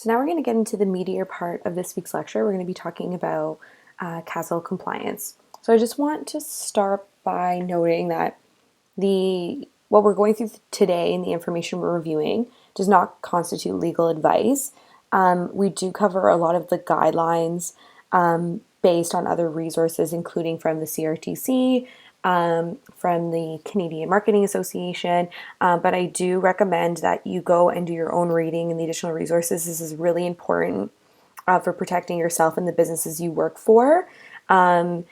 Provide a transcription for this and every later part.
So now we're going to get into the meatier part of this week's lecture. We're going to be talking about CASL compliance. So I just want to start by noting that what we're going through today and the information we're reviewing does not constitute legal advice. We do cover a lot of the guidelines based on other resources, including from the CRTC, from the Canadian Marketing Association, but I do recommend that you go and do your own reading and the additional resources. This is really important for protecting yourself and the businesses you work for. And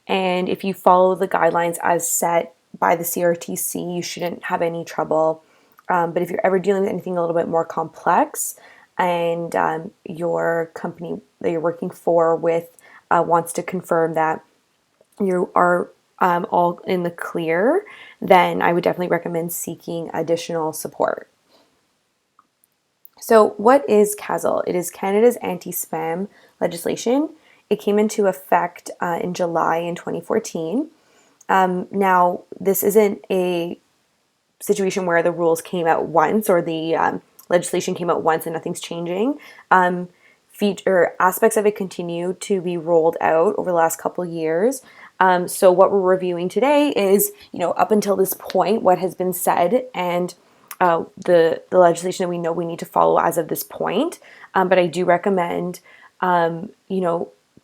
if you follow the guidelines as set by the CRTC, you shouldn't have any trouble. But if you're ever dealing with anything a little bit more complex and your company that you're working for with wants to confirm that you are all in the clear, then I would definitely recommend seeking additional support. So what is CASL? It is Canada's anti-spam legislation. It came into effect in July in 2014. Now, this isn't a situation where the rules came out once or the legislation came out once and nothing's changing. Aspects of it continue to be rolled out over the last couple of years. So what we're reviewing today is, up until this point, what has been said and the legislation that we know we need to follow as of this point. But I do recommend,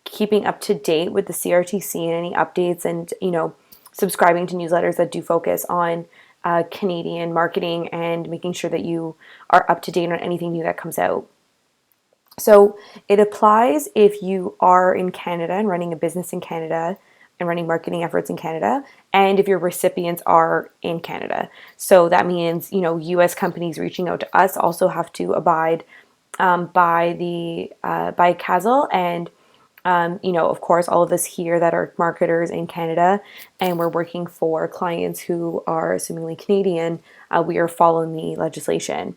keeping up to date with the CRTC and any updates and, subscribing to newsletters that do focus on Canadian marketing and making sure that you are up to date on anything new that comes out. So it applies if you are in Canada and running a business in Canada and running marketing efforts in Canada, and if your recipients are in Canada. So that means, U.S. companies reaching out to us also have to abide by CASL, and of course, all of us here that are marketers in Canada and we're working for clients who are assumingly Canadian, we are following the legislation.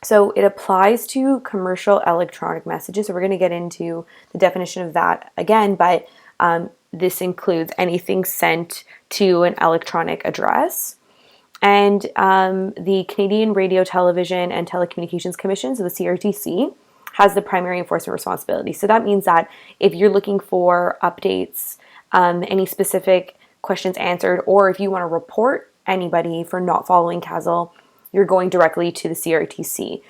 So it applies to commercial electronic messages. So we're going to get into the definition of that again, but this includes anything sent to an electronic address. And the Canadian Radio, Television and Telecommunications Commission, so the CRTC, has the primary enforcement responsibility. So that means that if you're looking for updates, any specific questions answered, or if you want to report anybody for not following CASL, you're going directly to the CRTC.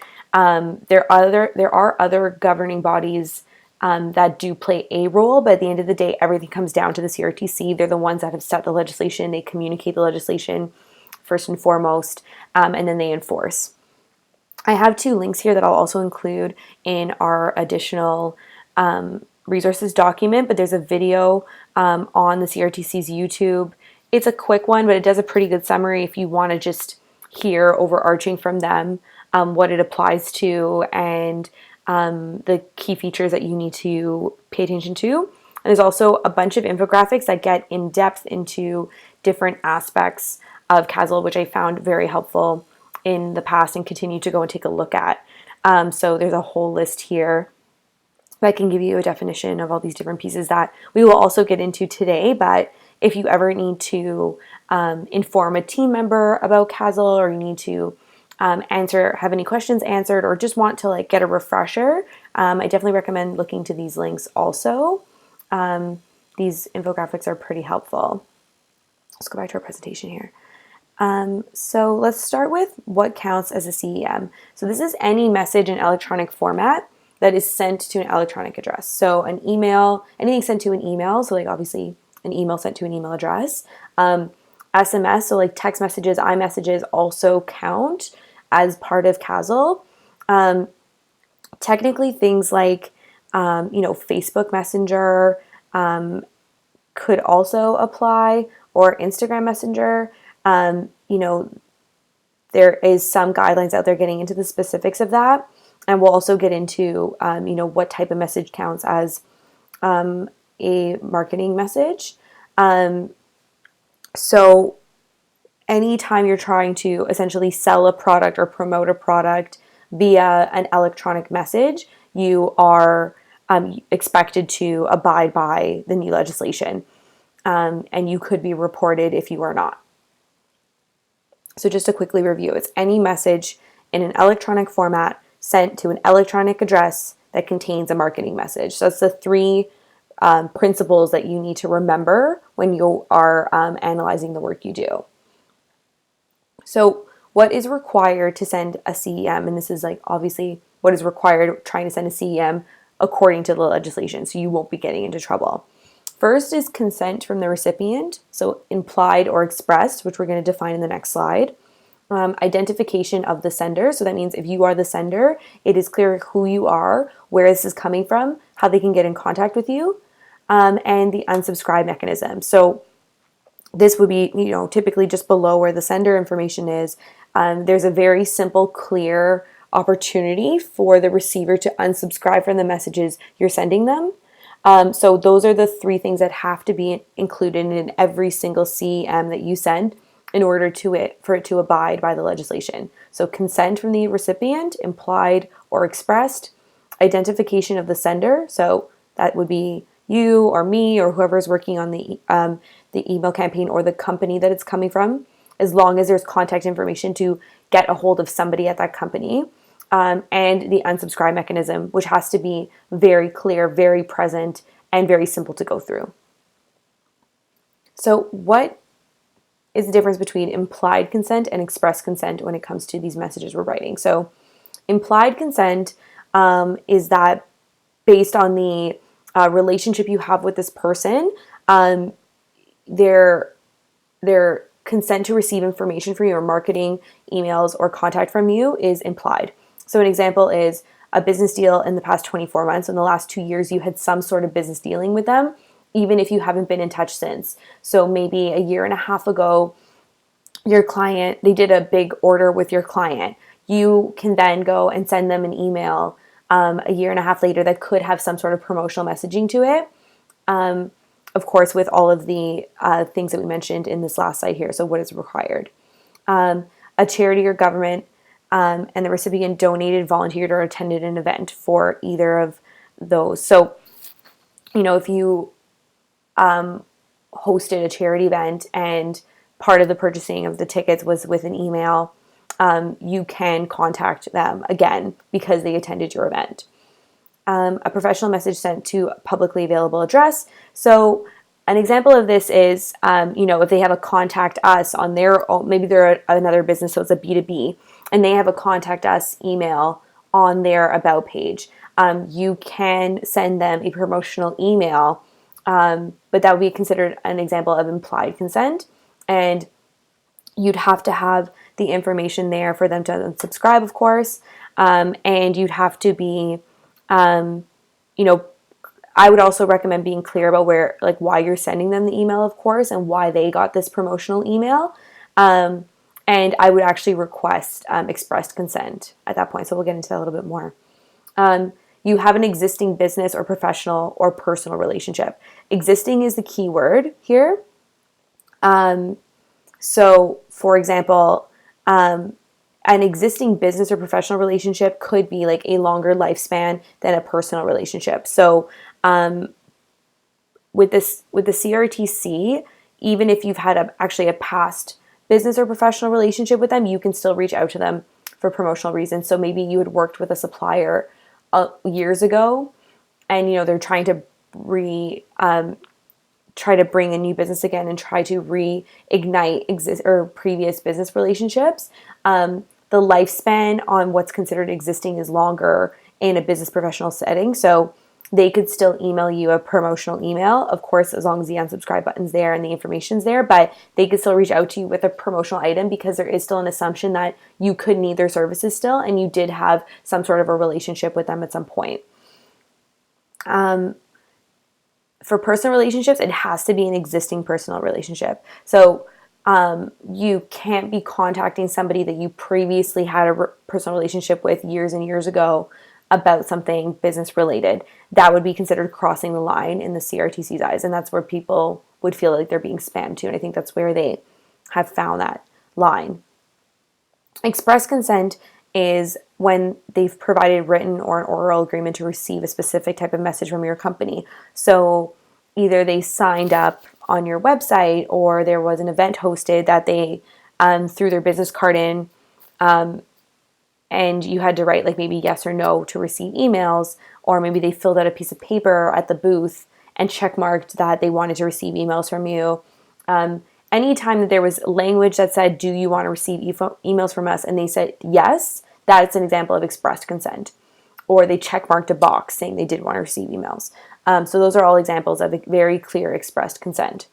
There are other governing bodies that do play a role, but at the end of the day, everything comes down to the CRTC. They're the ones that have set the legislation. They communicate the legislation first and foremost, and then they enforce. I have two links here that I'll also include in our additional resources document, but there's a video on the CRTC's YouTube. It's a quick one, but it does a pretty good summary if you want to just hear overarching from them what it applies to and the key features that you need to pay attention to. And there's also a bunch of infographics that get in depth into different aspects of CASL, which I found very helpful in the past and continue to go and take a look at. So there's a whole list here that can give you a definition of all these different pieces that we will also get into today. But if you ever need to inform a team member about CASL, or you need to have any questions answered, or just want to get a refresher, I definitely recommend looking to these links also. These infographics are pretty helpful. Let's go back to our presentation here. So let's start with what counts as a CEM. So this is any message in electronic format that is sent to an electronic address. So an email, anything sent to an email, so obviously an email sent to an email address. SMS, so text messages, iMessages also count as part of CASL. Technically things like, Facebook Messenger could also apply, or Instagram Messenger. There is some guidelines out there getting into the specifics of that. And we'll also get into, what type of message counts as a marketing message. So anytime you're trying to essentially sell a product or promote a product via an electronic message, you are expected to abide by the new legislation. And you could be reported if you are not. So just to quickly review, it's any message in an electronic format sent to an electronic address that contains a marketing message. So that's the three principles that you need to remember when you are analyzing the work you do. So what is required to send a CEM? And this is like obviously what is required trying to send a CEM according to the legislation, so you won't be getting into trouble. First is consent from the recipient, so implied or expressed, which we're going to define in the next slide. Identification of the sender, so that means if you are the sender, it is clear who you are, where this is coming from, how they can get in contact with you, and the unsubscribe mechanism. So this would be, typically just below where the sender information is. There's a very simple, clear opportunity for the receiver to unsubscribe from the messages you're sending them. So those are the three things that have to be included in every single CEM that you send in order for it to abide by the legislation. So consent from the recipient, implied or expressed, identification of the sender, so that would be you or me or whoever's working on the email campaign or the company that it's coming from, as long as there's contact information to get a hold of somebody at that company, and the unsubscribe mechanism, which has to be very clear, very present, and very simple to go through. So what is the difference between implied consent and express consent when it comes to these messages we're writing? So implied consent is that based on the relationship you have with this person, their consent to receive information from you or marketing emails or contact from you is implied. So an example is a business deal in the past 24 months. In the last 2 years, you had some sort of business dealing with them, even if you haven't been in touch since. So maybe a year and a half ago, your client, they did a big order with your client. You can then go and send them an email a year and a half later that could have some sort of promotional messaging to it. Of course, with all of the things that we mentioned in this last slide here. So what is required? A charity or government and the recipient donated, volunteered, or attended an event for either of those. So, if you hosted a charity event and part of the purchasing of the tickets was with an email, you can contact them again because they attended your event. A professional message sent to a publicly available address. So an example of this is, if they have a contact us on their own, maybe they're another business, so it's a B2B, and they have a contact us email on their about page. You can send them a promotional email, but that would be considered an example of implied consent. And you'd have to have the information there for them to unsubscribe, of course. And you'd have to be, I would also recommend being clear about why you're sending them the email, of course, and why they got this promotional email. And I would actually request expressed consent at that point. So we'll get into that a little bit more. You have an existing business or professional or personal relationship. Existing is the key word here. So, for example, an existing business or professional relationship could be like a longer lifespan than a personal relationship. So, with the CRTC, even if you've had actually a past business or professional relationship with them, you can still reach out to them for promotional reasons. So maybe you had worked with a supplier years ago, and they're trying to try to bring a new business again and try to reignite previous business relationships. The lifespan on what's considered existing is longer in a business professional setting. So they could still email you a promotional email, of course, as long as the unsubscribe button's there and the information's there, but they could still reach out to you with a promotional item because there is still an assumption that you could need their services still and you did have some sort of a relationship with them at some point. For personal relationships, it has to be an existing personal relationship. So you can't be contacting somebody that you previously had a personal relationship with years and years ago about something business related. That would be considered crossing the line in the CRTC's eyes, and that's where people would feel like they're being spammed to, and I think that's where they have found that line. Express consent is when they've provided written or an oral agreement to receive a specific type of message from your company. So either they signed up on your website or there was an event hosted that they threw their business card in, and you had to write like maybe yes or no to receive emails, or maybe they filled out a piece of paper at the booth and check marked that they wanted to receive emails from you. Anytime that there was language that said, do you want to receive emails from us? And they said yes, that's an example of expressed consent. Or they check marked a box saying they did want to receive emails. So those are all examples of a very clear expressed consent.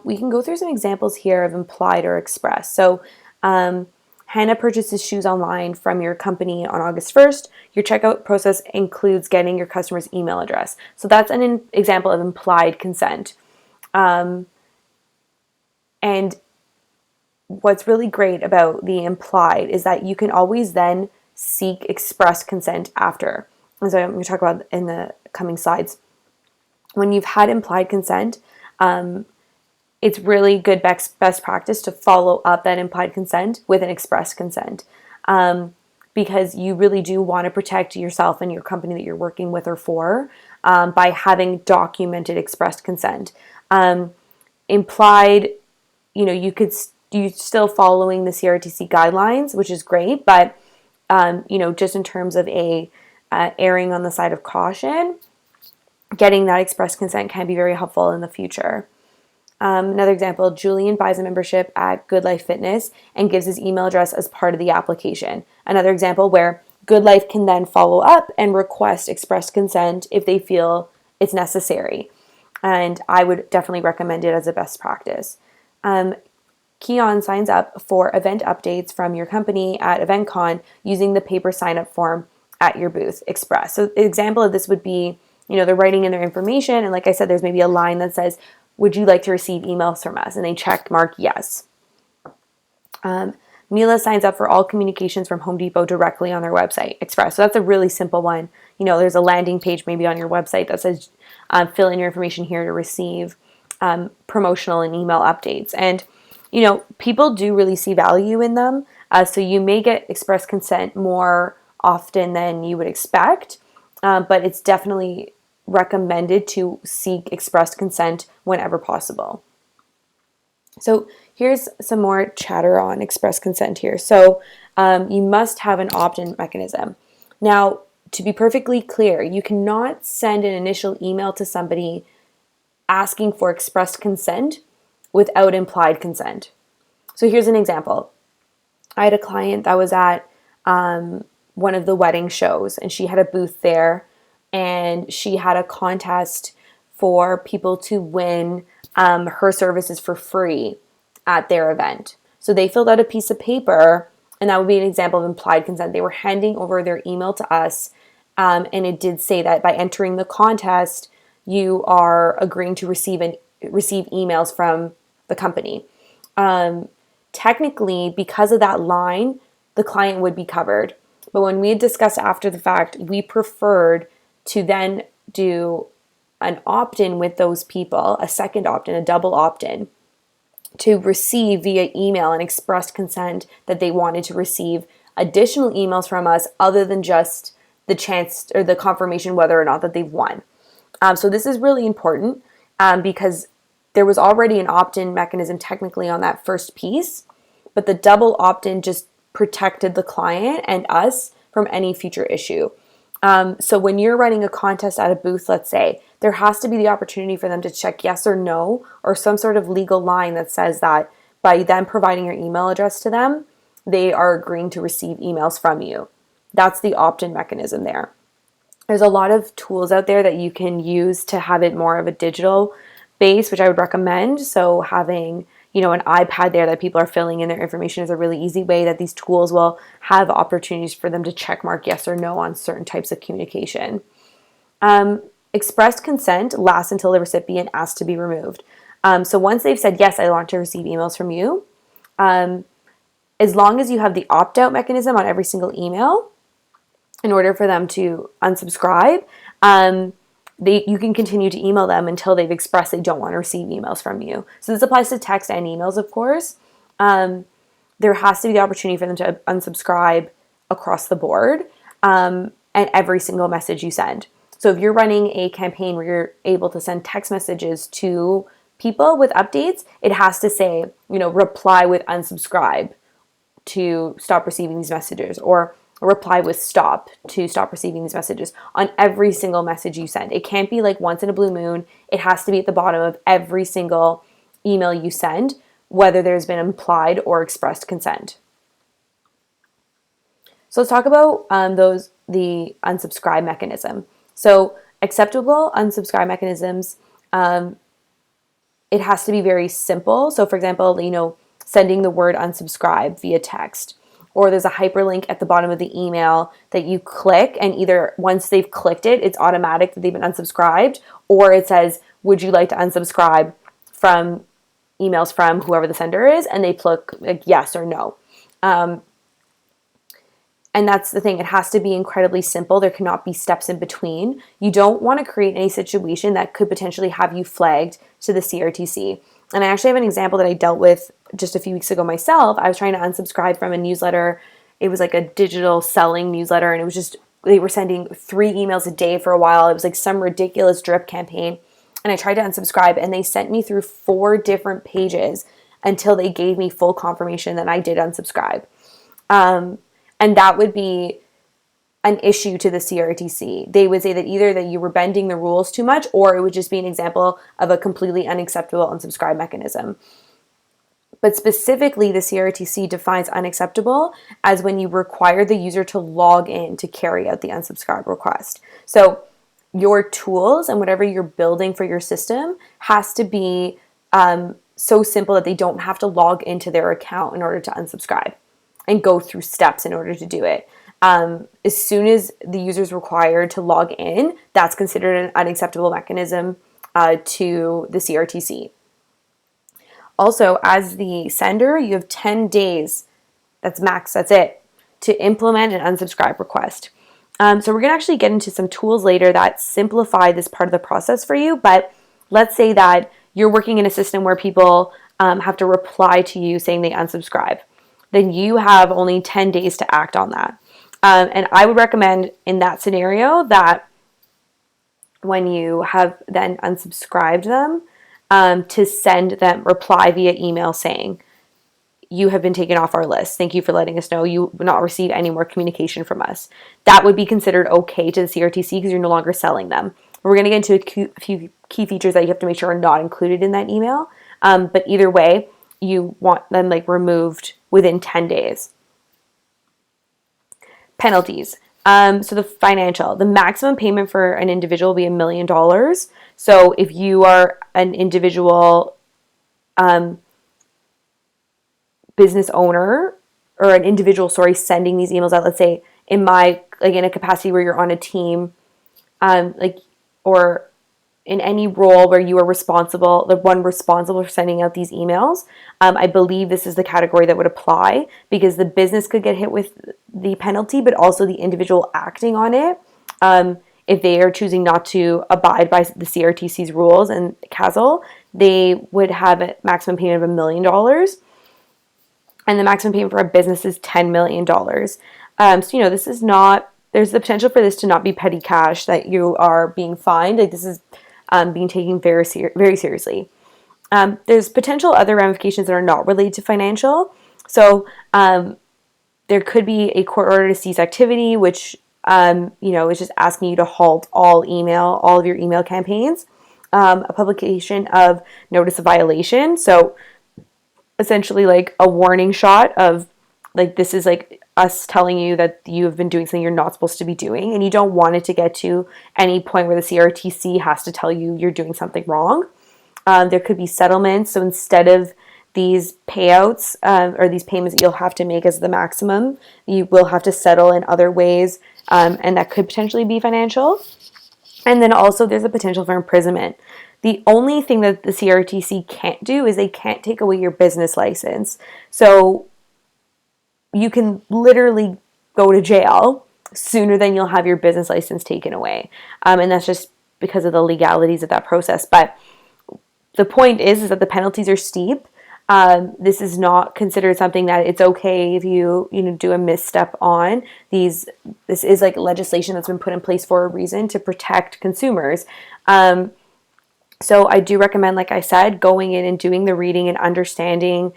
We can go through some examples here of implied or express. So Hannah purchases shoes online from your company on August 1st. Your checkout process includes getting your customer's email address. So that's an example of implied consent. And what's really great about the implied is that you can always then seek express consent after. And so I'm going to talk about in the coming slides. When you've had implied consent, it's really good best practice to follow up that implied consent with an express consent, because you really do want to protect yourself and your company that you're working with or for by having documented expressed consent. Implied, you still following the CRTC guidelines, which is great, but just in terms of erring on the side of caution, getting that express consent can be very helpful in the future. Another example, Julian buys a membership at Good Life Fitness and gives his email address as part of the application. Another example where Good Life can then follow up and request express consent if they feel it's necessary. And I would definitely recommend it as a best practice. Keon signs up for event updates from your company at EventCon using the paper sign-up form at your booth, Express. So an example of this would be, they're writing in their information, and like I said, there's maybe a line that says, would you like to receive emails from us? And they check mark yes. Mila signs up for all communications from Home Depot directly on their website, Express. So that's a really simple one. There's a landing page maybe on your website that says, fill in your information here to receive promotional and email updates. And, people do really see value in them. So you may get express consent more often than you would expect, but it's definitely recommended to seek expressed consent whenever possible. So here's some more chatter on express consent here. So you must have an opt-in mechanism. Now, to be perfectly clear, you cannot send an initial email to somebody asking for expressed consent without implied consent. So here's an example. I had a client that was at one of the wedding shows, and she had a booth there, and she had a contest for people to win her services for free at their event. So they filled out a piece of paper, and that would be an example of implied consent. They were handing over their email to us, and it did say that by entering the contest, you are agreeing to receive emails from the company. Technically, because of that line, the client would be covered. But when we had discussed after the fact, we preferred to then do an opt-in with those people, a second opt-in, a double opt-in, to receive via email and express consent that they wanted to receive additional emails from us other than just the chance or the confirmation whether or not that they've won. So this is really important because there was already an opt-in mechanism technically on that first piece, but the double opt-in just protected the client and us from any future issue. So when you're running a contest at a booth, let's say, there has to be the opportunity for them to check yes or no, or some sort of legal line that says that by them providing your email address to them, they are agreeing to receive emails from you. That's the opt-in mechanism there. There's a lot of tools out there that you can use to have it more of a digital base, which I would recommend. So having, an iPad there that people are filling in their information is a really easy way that these tools will have opportunities for them to check mark yes or no on certain types of communication. Expressed consent lasts until the recipient asks to be removed. So once they've said, yes, I want to receive emails from you, as long as you have the opt-out mechanism on every single email, in order for them to unsubscribe, you can continue to email them until they've expressed they don't want to receive emails from you. So this applies to text and emails, of course. There has to be the opportunity for them to unsubscribe across the board and every single message you send. So if you're running a campaign where you're able to send text messages to people with updates, it has to say, reply with unsubscribe to stop receiving these messages, or reply with stop to stop receiving these messages on every single message you send. It can't be like once in a blue moon. It has to be at the bottom of every single email you send, whether there's been implied or expressed consent. So let's talk about the unsubscribe mechanism. So acceptable unsubscribe mechanisms, it has to be very simple. So for example, sending the word unsubscribe via text, or there's a hyperlink at the bottom of the email that you click, and either once they've clicked it, it's automatic that they've been unsubscribed, or it says, would you like to unsubscribe from emails from whoever the sender is, and they click like yes or no. And that's the thing. It has to be incredibly simple. There cannot be steps in between. You don't want to create any situation that could potentially have you flagged to the CRTC. And I actually have an example that I dealt with just a few weeks ago myself. I was trying to unsubscribe from a newsletter. It was like a digital selling newsletter, and it was just, they were sending 3 emails a day for a while. It was like some ridiculous drip campaign. And I tried to unsubscribe, and they sent me through 4 different pages until they gave me full confirmation that I did unsubscribe. And that would be an issue to the CRTC. They would say that either that you were bending the rules too much, or it would just be an example of a completely unacceptable unsubscribe mechanism. But specifically, the CRTC defines unacceptable as when you require the user to log in to carry out the unsubscribe request. So your tools and whatever you're building for your system has to be so simple that they don't have to log into their account in order to unsubscribe and go through steps in order to do it. As soon as the user is required to log in, that's considered an unacceptable mechanism to the CRTC. Also, as the sender, you have 10 days, that's max, that's it, to implement an unsubscribe request. So we're going to actually get into some tools later that simplify this part of the process for you, but let's say that you're working in a system where people have to reply to you saying they unsubscribe. Then you have only 10 days to act on that. And I would recommend in that scenario that when you have then unsubscribed them, to send them reply via email saying, you have been taken off our list. Thank you for letting us know. You will not receive any more communication from us. That would be considered okay to the CRTC because you're no longer selling them. We're going to get into a few key features that you have to make sure are not included in that email. But either way, you want them removed within 10 days. Penalties. So the maximum payment for an individual will be $1 million. So if you are an individual business owner or an individual, sending these emails out, let's say in a capacity where you're on a team, or in any role where you are the one responsible for sending out these emails, I believe this is the category that would apply because the business could get hit with the penalty, but also the individual acting on it. If they are choosing not to abide by the CRTC's rules and CASL, they would have a maximum payment of $1 million. And the maximum payment for a business is $10 million. So, this is not, there's the potential for this to not be petty cash that you are being fined. This is being taken very seriously. There's potential other ramifications that are not related to financial. So there could be a court order to cease activity, which is just asking you to halt all of your email campaigns. A publication of notice of violation. So essentially a warning shot of this is us telling you that you have been doing something you're not supposed to be doing, and you don't want it to get to any point where the CRTC has to tell you you're doing something wrong. There could be settlements. So instead of these payouts or these payments that you'll have to make as the maximum, you will have to settle in other ways, and that could potentially be financial. And then also there's a potential for imprisonment. The only thing that the CRTC can't do is they can't take away your business license. So you can literally go to jail sooner than you'll have your business license taken away. And that's just because of the legalities of that process. But the point is that the penalties are steep. This is not considered something that it's okay if you do a misstep on. This is legislation that's been put in place for a reason to protect consumers. So I do recommend, like I said, going in and doing the reading and understanding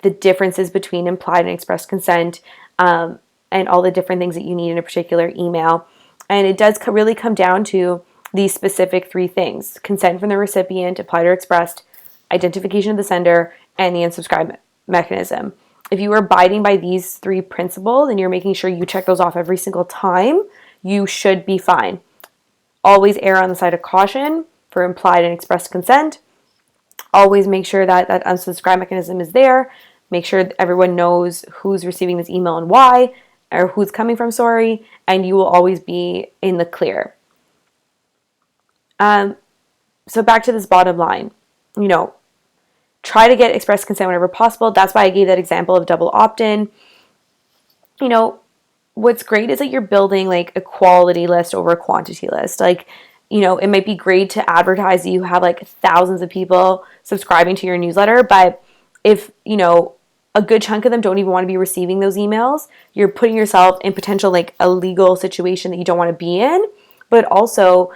the differences between implied and express consent, and all the different things that you need in a particular email. And it does really come down to these specific three things: consent from the recipient, implied or expressed, identification of the sender, and the unsubscribe mechanism. If you are abiding by these three principles and you're making sure you check those off every single time, you should be fine. Always err on the side of caution for implied and expressed consent. Always make sure that that unsubscribe mechanism is there. Make sure that everyone knows who's receiving this email and why, or who's coming from, sorry, and you will always be in the clear. So back to this bottom line, try to get express consent whenever possible. That's why I gave that example of double opt-in. What's great is that you're building like a quality list over a quantity list. Like, it might be great to advertise that you have like thousands of people subscribing to your newsletter, but if, a good chunk of them don't even want to be receiving those emails, you're putting yourself in potential like a legal situation that you don't want to be in, but also,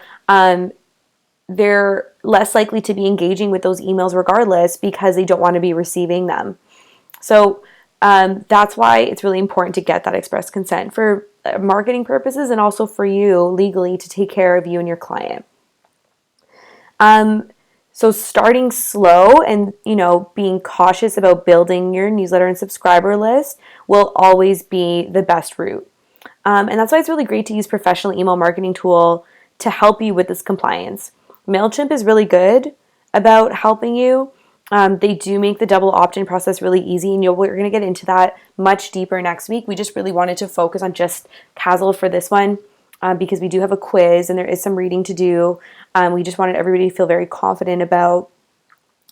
they're less likely to be engaging with those emails regardless because they don't want to be receiving them. So that's why it's really important to get that express consent for marketing purposes and also for you legally to take care of you and your client. So starting slow and, being cautious about building your newsletter and subscriber list will always be the best route. And that's why it's really great to use professional email marketing tool to help you with this compliance. MailChimp is really good about helping you. They do make the double opt-in process really easy, and we're going to get into that much deeper next week. We just really wanted to focus on just Castle for this one because we do have a quiz and there is some reading to do. We just wanted everybody to feel very confident about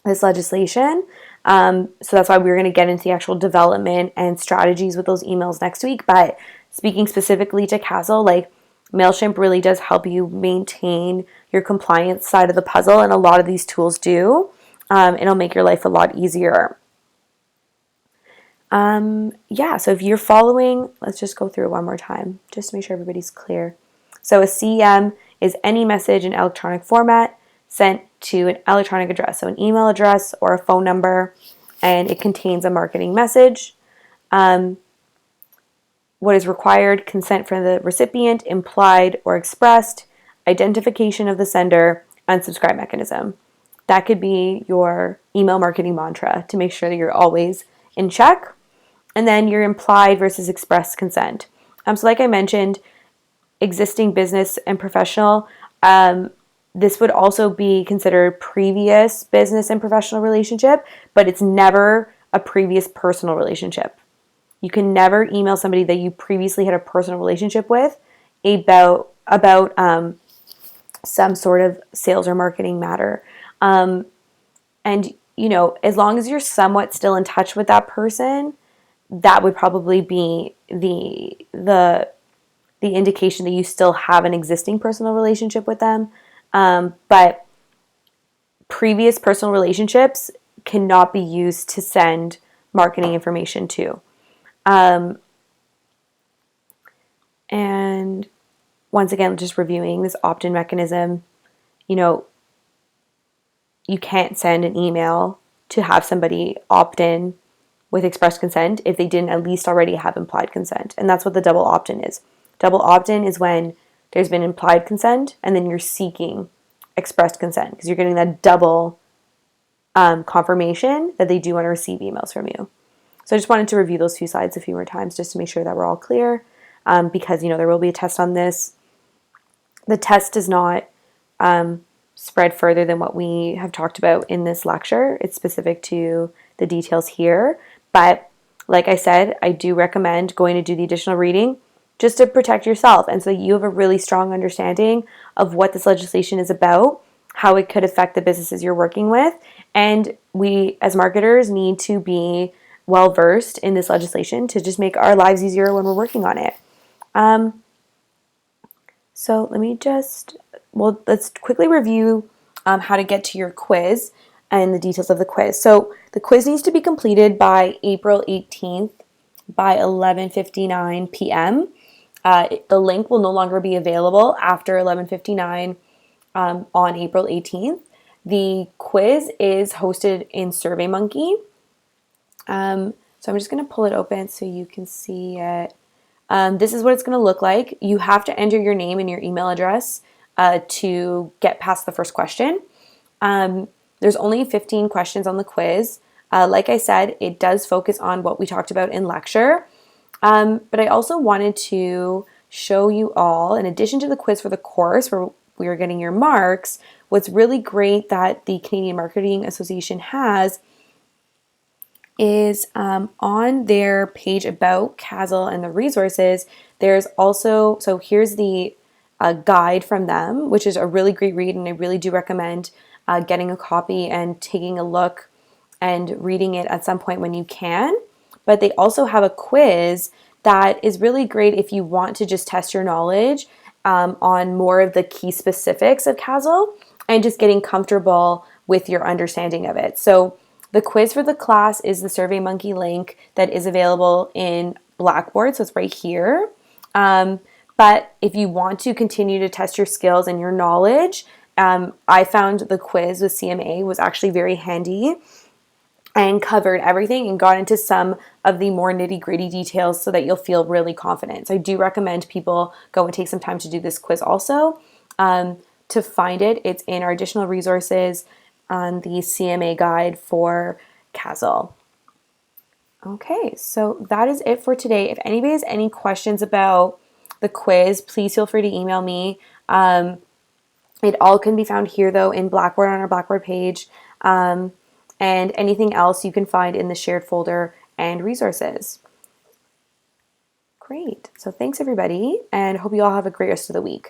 this legislation. So that's why we're going to get into the actual development and strategies with those emails next week. But speaking specifically to Castle, like MailChimp really does help you maintain your compliance side of the puzzle, and a lot of these tools do. It'll make your life a lot easier. So if you're following, let's just go through it one more time, just to make sure everybody's clear. So a CEM is any message in electronic format sent to an electronic address, so an email address or a phone number, and it contains a marketing message. What is required: consent from the recipient, implied or expressed, identification of the sender, unsubscribe mechanism. That could be your email marketing mantra to make sure that you're always in check. And then your implied versus express consent. So like I mentioned, existing business and professional, this would also be considered previous business and professional relationship, but it's never a previous personal relationship. You can never email somebody that you previously had a personal relationship with about some sort of sales or marketing matter. And as long as you're somewhat still in touch with that person, that would probably be the indication that you still have an existing personal relationship with them. But previous personal relationships cannot be used to send marketing information to. And once again, just reviewing this opt-in mechanism, you can't send an email to have somebody opt in with express consent if they didn't at least already have implied consent. And that's what the double opt-in is. Double opt-in is when there's been implied consent and then you're seeking expressed consent because you're getting that double confirmation that they do want to receive emails from you. So I just wanted to review those few slides a few more times just to make sure that we're all clear because, there will be a test on this. The test does not spread further than what we have talked about in this lecture. It's specific to the details here. But like I said, I do recommend going to do the additional reading just to protect yourself and so you have a really strong understanding of what this legislation is about, how it could affect the businesses you're working with. And we as marketers need to be well versed in this legislation to just make our lives easier when we're working on it. So let's quickly review how to get to your quiz and the details of the quiz. So the quiz needs to be completed by April 18th by 11:59 p.m. The link will no longer be available after 11:59 on April 18th. The quiz is hosted in SurveyMonkey. So I'm just going to pull it open so you can see it. This is what it's going to look like. You have to enter your name and your email address to get past the first question. There's only 15 questions on the quiz. Like I said, it does focus on what we talked about in lecture. But I also wanted to show you all, in addition to the quiz for the course where we are getting your marks, what's really great that the Canadian Marketing Association has is on their page about CASL and the resources, there's also, so here's the guide from them, which is a really great read, and I really do recommend getting a copy and taking a look and reading it at some point when you can. But they also have a quiz that is really great if you want to just test your knowledge on more of the key specifics of CASL and just getting comfortable with your understanding of it. So the quiz for the class is the SurveyMonkey link that is available in Blackboard, so it's right here. But if you want to continue to test your skills and your knowledge, I found the quiz with CMA was actually very handy and covered everything and got into some of the more nitty-gritty details so that you'll feel really confident. So I do recommend people go and take some time to do this quiz also. To find it, it's in our additional resources on the CMA guide for CASL. Okay, so that is it for today. If anybody has any questions about the quiz, please feel free to email me. It all can be found here though in Blackboard on our Blackboard page. And anything else you can find in the shared folder and resources. Great. So thanks everybody, and hope you all have a great rest of the week.